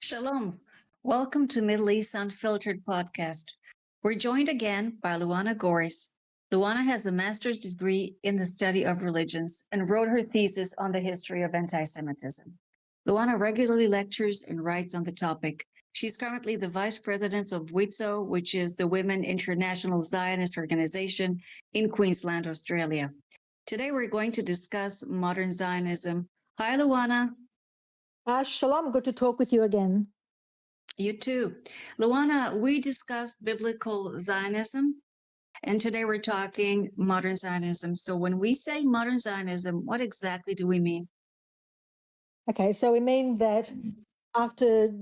Shalom. Welcome to Middle East Unfiltered podcast. We're joined again by Luana Goris. Luana has a master's degree in the study of religions and wrote her thesis on the history of anti-Semitism. Luana regularly lectures and writes on the topic. She's currently the vice president of WITSO, which is the Women International Zionist Organization in Queensland, Australia. Today we're going to discuss modern Zionism. Hi, Luana. Shalom, good to talk with you again. You too. Luana, we discussed biblical Zionism, and today we're talking modern Zionism. So when we say modern Zionism, what exactly do we mean? Okay, so we mean that after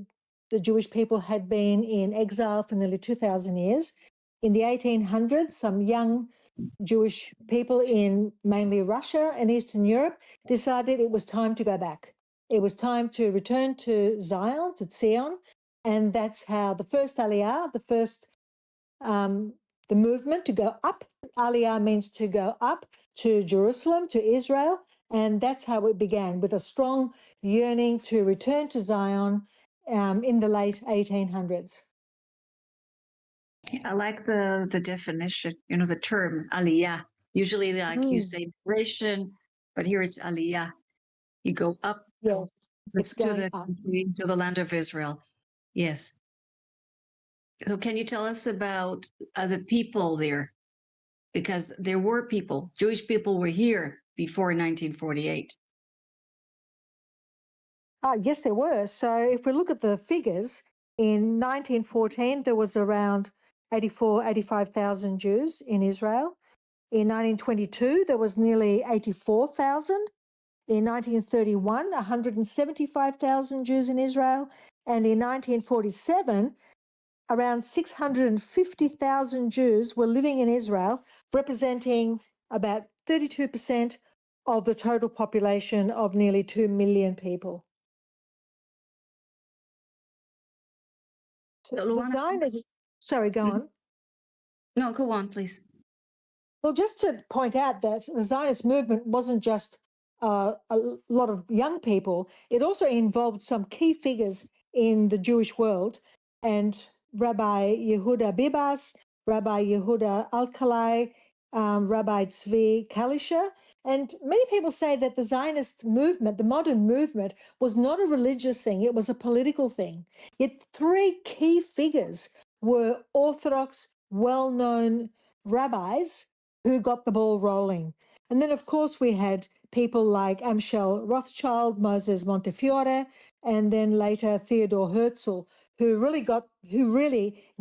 the Jewish people had been in exile for nearly 2,000 years, in the 1800s, some young Jewish people in mainly Russia and Eastern Europe decided it was time to go back. It was time to return to Zion, to Zion, and that's how the first Aliyah, the movement to go up. Aliyah means to go up to Jerusalem, to Israel, and that's how it began, with a strong yearning to return to Zion in the late 1800s. I like the definition, the term aliyah. Usually, like you say, migration, but here it's aliyah. You go up yes, to the country, to the land of Israel. Yes. So can you tell us about the people there? Because there were people, Jewish people were here before 1948. Yes, there were. So if we look at the figures, in 1914, there was around 85,000 Jews in Israel. In 1922, there was nearly 84,000. In 1931, 175,000 Jews in Israel. And in 1947, around 650,000 Jews were living in Israel, representing about 32% of the total population of nearly 2 million people. So the Zionists, sorry, go on. No, go on, please. Well, just to point out that the Zionist movement wasn't just a lot of young people, it also involved some key figures in the Jewish world, and Rabbi Yehuda Bibas, Rabbi Yehuda Alkalai, Rabbi Tzvi Kalisher. And many people say that the Zionist movement, the modern movement, was not a religious thing, it was a political thing. Yet three key figures were Orthodox, well-known rabbis who got the ball rolling. And then, of course, we had people like Amschel Rothschild, Moses Montefiore, and then later Theodor Herzl, who really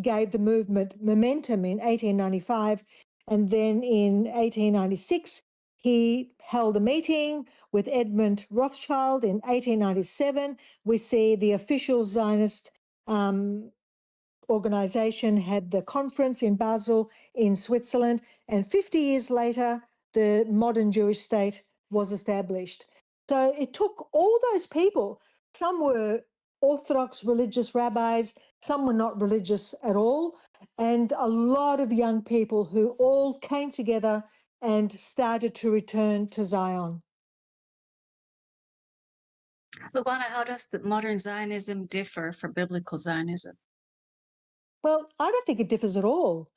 gave the movement momentum in 1895. And then in 1896, he held a meeting with Edmund Rothschild. In 1897, we see the official Zionist organization had the conference in Basel in Switzerland, and 50 years later, the modern Jewish state was established. So it took all those people. Some were Orthodox religious rabbis, some were not religious at all, and a lot of young people who all came together and started to return to Zion. Luana, how does the modern Zionism differ from biblical Zionism? Well, I don't think it differs at all.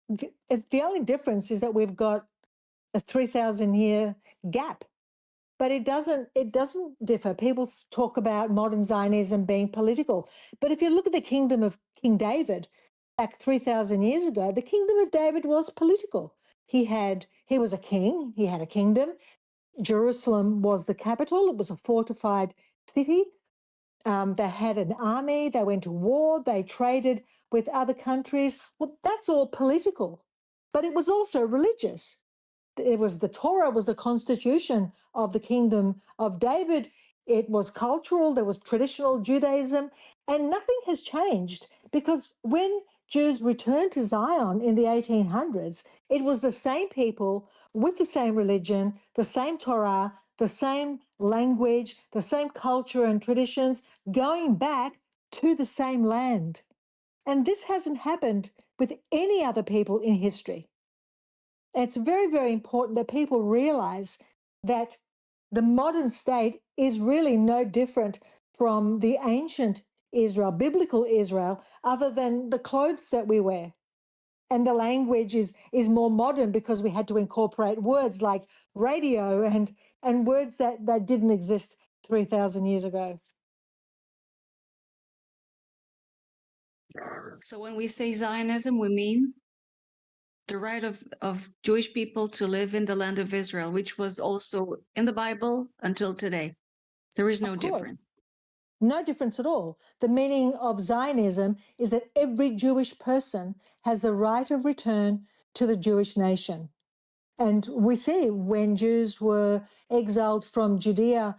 The only difference is that we've got a 3,000-year gap, but it doesn't differ. People talk about modern Zionism being political, but if you look at the kingdom of King David back 3,000 years ago, the kingdom of David was political. He was a king, he had a kingdom. Jerusalem was the capital. It was a fortified city. They had an army, they went to war, they traded with other countries. Well, that's all political, but it was also religious. It was the Torah, was the constitution of the kingdom of David. It was cultural, there was traditional Judaism, and nothing has changed, because when Jews returned to Zion in the 1800s, it was the same people with the same religion, the same Torah, the same language, the same culture and traditions, going back to the same land. And this hasn't happened with any other people in history. It's very, very important that people realize that the modern state is really no different from the ancient Israel, biblical Israel, other than the clothes that we wear. And the language is more modern because we had to incorporate words like radio and words that didn't exist 3,000 years ago. So when we say Zionism, we mean the right of Jewish people to live in the land of Israel, which was also in the Bible until today. There is no Of course. difference. No difference at all. The meaning of Zionism is that every Jewish person has the right of return to the Jewish nation. And we see when Jews were exiled from Judea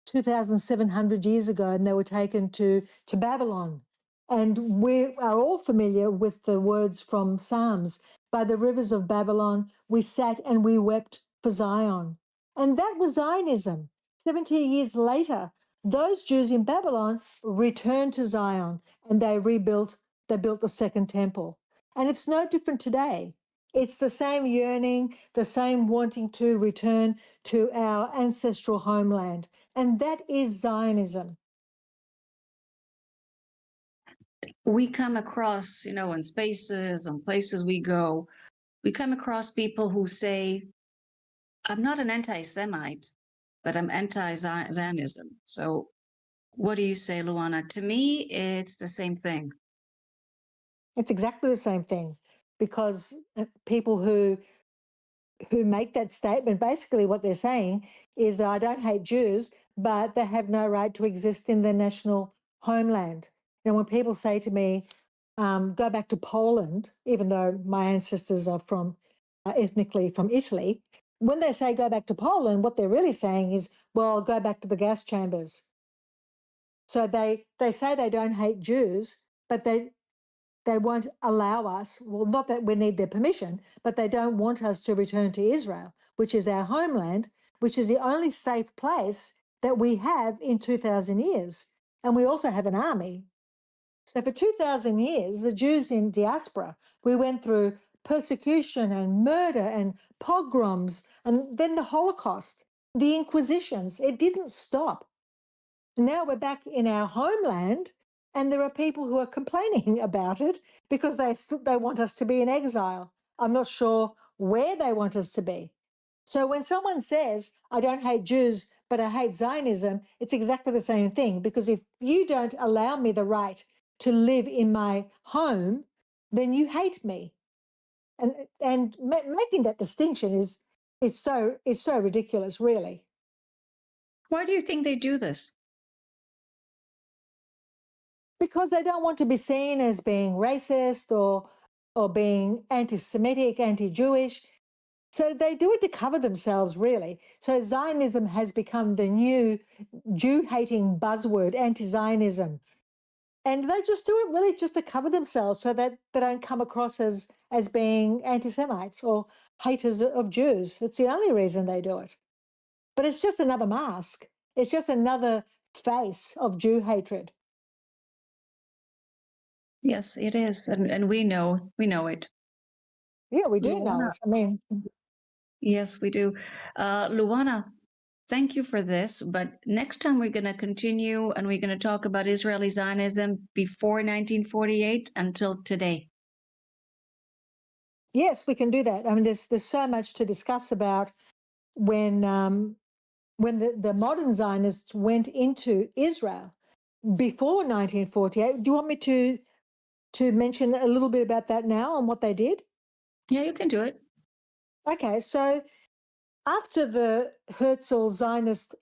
2,700 years ago and they were taken to Babylon. And we are all familiar with the words from Psalms. By the rivers of Babylon, we sat and we wept for Zion. And that was Zionism. 70 years later, those Jews in Babylon returned to Zion and they built the second temple. And it's no different today. It's the same yearning, the same wanting to return to our ancestral homeland. And that is Zionism. We come across, in spaces and places we go, we come across people who say, I'm not an anti-Semite, but I'm anti-Zionism. So what do you say, Luana? To me, it's the same thing. It's exactly the same thing because people who make that statement, basically what they're saying is, I don't hate Jews, but they have no right to exist in their national homeland. When people say to me, go back to Poland, even though my ancestors are from ethnically from Italy, when they say go back to Poland, what they're really saying is, well, go back to the gas chambers. So they say they don't hate Jews, but they won't allow us, well, not that we need their permission, but they don't want us to return to Israel, which is our homeland, which is the only safe place that we have in 2,000 years. And we also have an army. So for 2,000 years, the Jews in diaspora, we went through persecution and murder and pogroms, and then the Holocaust, the Inquisitions. It didn't stop. Now we're back in our homeland, and there are people who are complaining about it because they want us to be in exile. I'm not sure where they want us to be. So when someone says, I don't hate Jews, but I hate Zionism, it's exactly the same thing, because if you don't allow me the right to live in my home, then you hate me. And making that distinction is so ridiculous, really. Why do you think they do this? Because they don't want to be seen as being racist or being anti-Semitic, anti-Jewish. So they do it to cover themselves, really. So Zionism has become the new Jew-hating buzzword, anti-Zionism. And they just do it really just to cover themselves so that they don't come across as being anti-Semites or haters of Jews. It's the only reason they do it. But it's just another mask. It's just another face of Jew hatred. Yes, it is. And we know it. Yeah, we do know Luana, it. I mean, yes, we do. Luana, thank you for this. But next time we're going to continue and we're going to talk about Israeli Zionism before 1948 until today. yes, we can do that. I mean, there's so much to discuss about when the modern Zionists went into Israel before 1948. Do you want me to mention a little bit about that now and what they did? Yeah, you can do it. Okay, so after the Herzl Zionist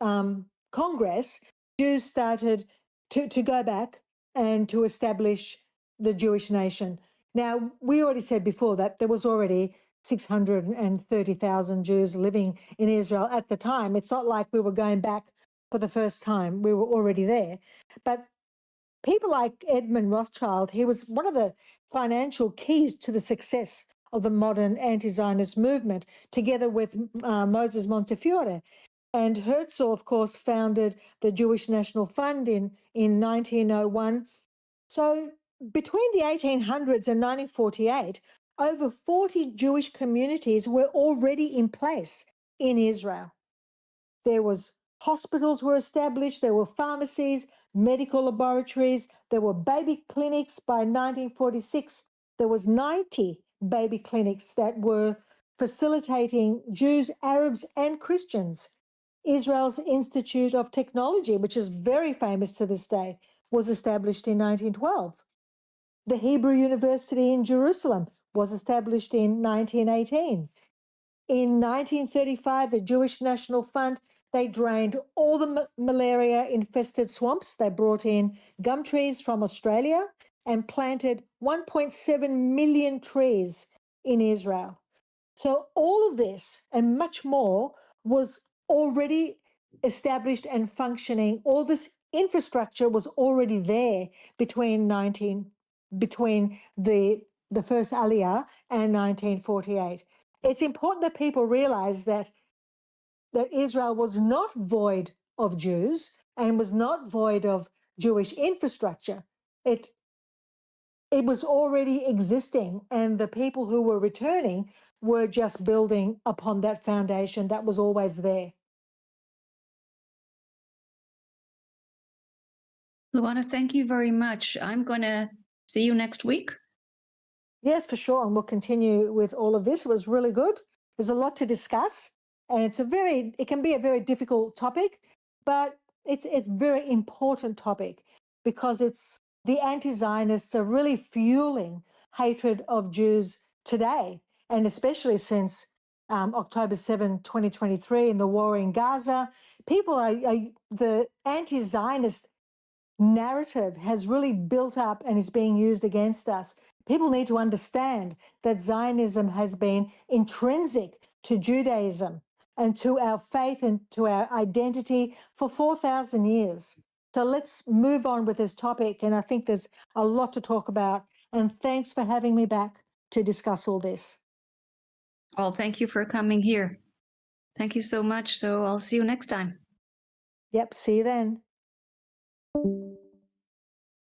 Congress, Jews started to go back and to establish the Jewish nation. Now, we already said before that there was already 630,000 Jews living in Israel at the time. It's not like we were going back for the first time. We were already there. But people like Edmund Rothschild, he was one of the financial keys to the success of the modern anti-Zionist movement, together with Moses Montefiore. And Herzl, of course, founded the Jewish National Fund in 1901. So between the 1800s and 1948, over 40 Jewish communities were already in place in Israel. There was hospitals were established, there were pharmacies, medical laboratories, there were baby clinics. By 1946, there was 90 baby clinics that were facilitating Jews, Arabs, and Christians. Israel's Institute of Technology, which is very famous to this day, was established in 1912. The Hebrew University in Jerusalem was established in 1918. In 1935, the Jewish National Fund, they drained all the malaria-infested swamps. They brought in gum trees from Australia and planted 1.7 million trees in Israel. So all of this and much more was already established and functioning. All this infrastructure was already there between the first Aliyah and 1948. It's important that people realize that Israel was not void of Jews and was not void of Jewish infrastructure. It was already existing, and the people who were returning were just building upon that foundation that was always there. Luana, thank you very much. I'm going to see you next week. Yes, for sure. And we'll continue with all of this. It was really good. There's a lot to discuss, and it can be a very difficult topic, but it's a very important topic because the anti-Zionists are really fueling hatred of Jews today, and especially since October 7, 2023, in the war in Gaza. The anti-Zionist narrative has really built up and is being used against us. People need to understand that Zionism has been intrinsic to Judaism and to our faith and to our identity for 4,000 years. So let's move on with this topic. And I think there's a lot to talk about. And thanks for having me back to discuss all this. Well, thank you for coming here. Thank you so much. So I'll see you next time. Yep, see you then.